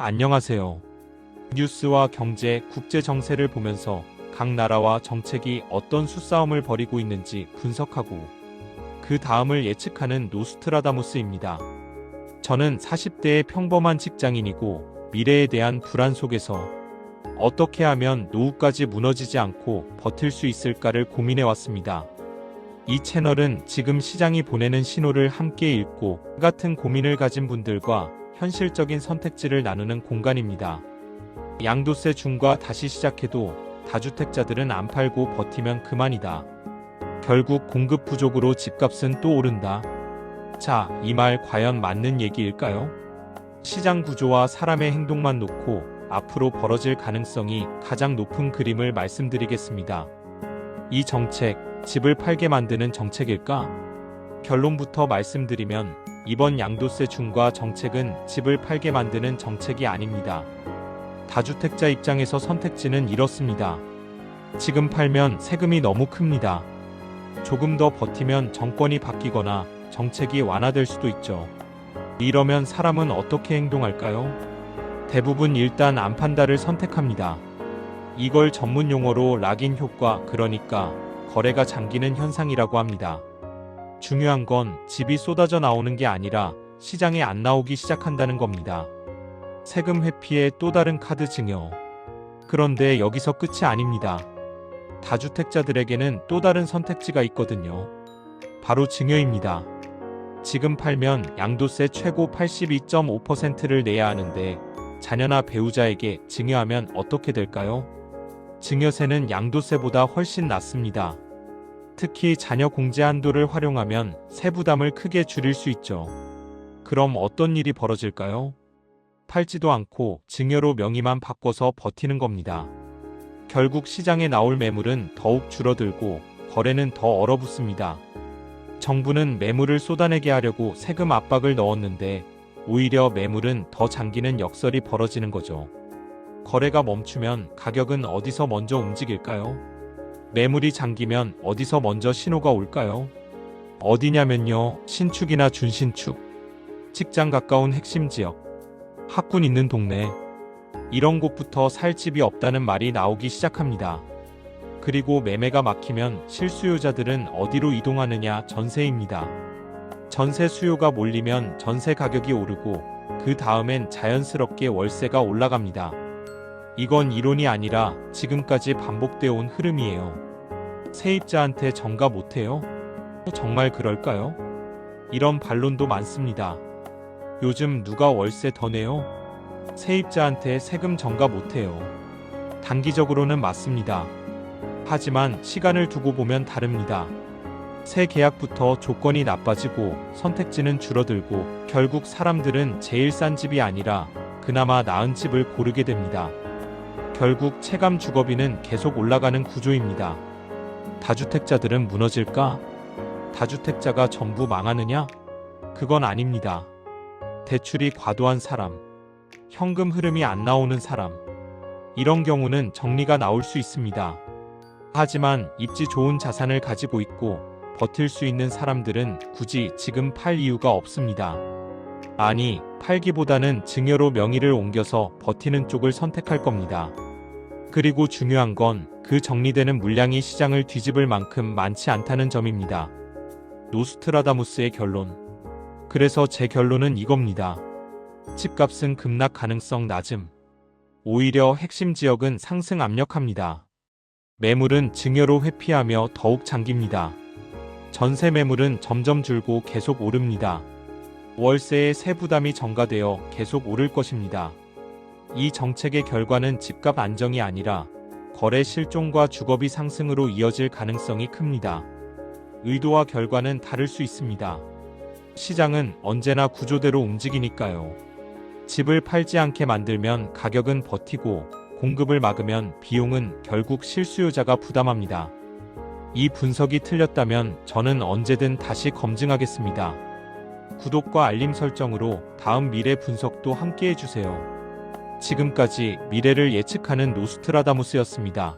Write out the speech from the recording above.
안녕하세요. 뉴스와 경제, 국제 정세를 보면서 각 나라와 정책이 어떤 수싸움을 벌이고 있는지 분석하고 그 다음을 예측하는 노스트라다무스입니다. 저는 40대의 평범한 직장인이고 미래에 대한 불안 속에서 어떻게 하면 노후까지 무너지지 않고 버틸 수 있을까를 고민해왔습니다. 이 채널은 지금 시장이 보내는 신호를 함께 읽고 같은 고민을 가진 분들과 현실적인 선택지를 나누는 공간입니다. 양도세 중과 다시 시작해도 다주택자들은 안 팔고 버티면 그만이다. 결국 공급 부족으로 집값은 또 오른다. 자, 이 말 과연 맞는 얘기일까요? 시장 구조와 사람의 행동만 놓고 앞으로 벌어질 가능성이 가장 높은 그림을 말씀드리겠습니다. 이 정책, 집을 팔게 만드는 정책일까? 결론부터 말씀드리면 이번 양도세 중과 정책은 집을 팔게 만드는 정책이 아닙니다. 다주택자 입장에서 선택지는 이렇습니다. 지금 팔면 세금이 너무 큽니다. 조금 더 버티면 정권이 바뀌거나 정책이 완화될 수도 있죠. 이러면 사람은 어떻게 행동할까요? 대부분 일단 안 판다를 선택합니다. 이걸 전문 용어로 락인 효과, 그러니까 거래가 잠기는 현상이라고 합니다. 중요한 건 집이 쏟아져 나오는 게 아니라 시장에 안 나오기 시작한다는 겁니다. 세금 회피의 또 다른 카드 증여. 그런데 여기서 끝이 아닙니다. 다주택자들에게는 또 다른 선택지가 있거든요. 바로 증여입니다. 지금 팔면 양도세 최고 82.5%를 내야 하는데 자녀나 배우자에게 증여하면 어떻게 될까요? 증여세는 양도세보다 훨씬 낮습니다. 특히 자녀 공제 한도를 활용하면 세부담을 크게 줄일 수 있죠. 그럼 어떤 일이 벌어질까요? 팔지도 않고 증여로 명의만 바꿔서 버티는 겁니다. 결국 시장에 나올 매물은 더욱 줄어들고 거래는 더 얼어붙습니다. 정부는 매물을 쏟아내게 하려고 세금 압박을 넣었는데 오히려 매물은 더 잠기는 역설이 벌어지는 거죠. 거래가 멈추면 가격은 어디서 먼저 움직일까요? 매물이 잠기면 어디서 먼저 신호가 올까요? 어디냐면요. 신축이나 준신축, 직장 가까운 핵심 지역, 학군 있는 동네, 이런 곳부터 살 집이 없다는 말이 나오기 시작합니다. 그리고 매매가 막히면 실수요자들은 어디로 이동하느냐? 전세입니다. 전세 수요가 몰리면 전세 가격이 오르고 그 다음엔 자연스럽게 월세가 올라갑니다. 이건 이론이 아니라 지금까지 반복되어 온 흐름이에요. 세입자한테 전가 못해요? 정말 그럴까요? 이런 반론도 많습니다. 요즘 누가 월세 더 내요? 세입자한테 세금 전가 못해요. 단기적으로는 맞습니다. 하지만 시간을 두고 보면 다릅니다. 새 계약부터 조건이 나빠지고 선택지는 줄어들고 결국 사람들은 제일 싼 집이 아니라 그나마 나은 집을 고르게 됩니다. 결국 체감 주거비는 계속 올라가는 구조입니다. 다주택자들은 무너질까? 다주택자가 전부 망하느냐? 그건 아닙니다. 대출이 과도한 사람, 현금 흐름이 안 나오는 사람, 이런 경우는 정리가 나올 수 있습니다. 하지만 입지 좋은 자산을 가지고 있고 버틸 수 있는 사람들은 굳이 지금 팔 이유가 없습니다. 아니, 팔기보다는 증여로 명의를 옮겨서 버티는 쪽을 선택할 겁니다. 그리고 중요한 건 그 정리되는 물량이 시장을 뒤집을 만큼 많지 않다는 점입니다. 노스트라다무스의 결론. 그래서 제 결론은 이겁니다. 집값은 급락 가능성 낮음. 오히려 핵심 지역은 상승 압력합니다. 매물은 증여로 회피하며 더욱 잠깁니다. 전세 매물은 점점 줄고 계속 오릅니다. 월세의 세부담이 전가되어 계속 오를 것입니다. 이 정책의 결과는 집값 안정이 아니라 거래 실종과 주거비 상승으로 이어질 가능성이 큽니다. 의도와 결과는 다를 수 있습니다. 시장은 언제나 구조대로 움직이니까요. 집을 팔지 않게 만들면 가격은 버티고 공급을 막으면 비용은 결국 실수요자가 부담합니다. 이 분석이 틀렸다면 저는 언제든 다시 검증하겠습니다. 구독과 알림 설정으로 다음 미래 분석도 함께 해주세요. 지금까지 미래를 예측하는 노스트라다무스였습니다.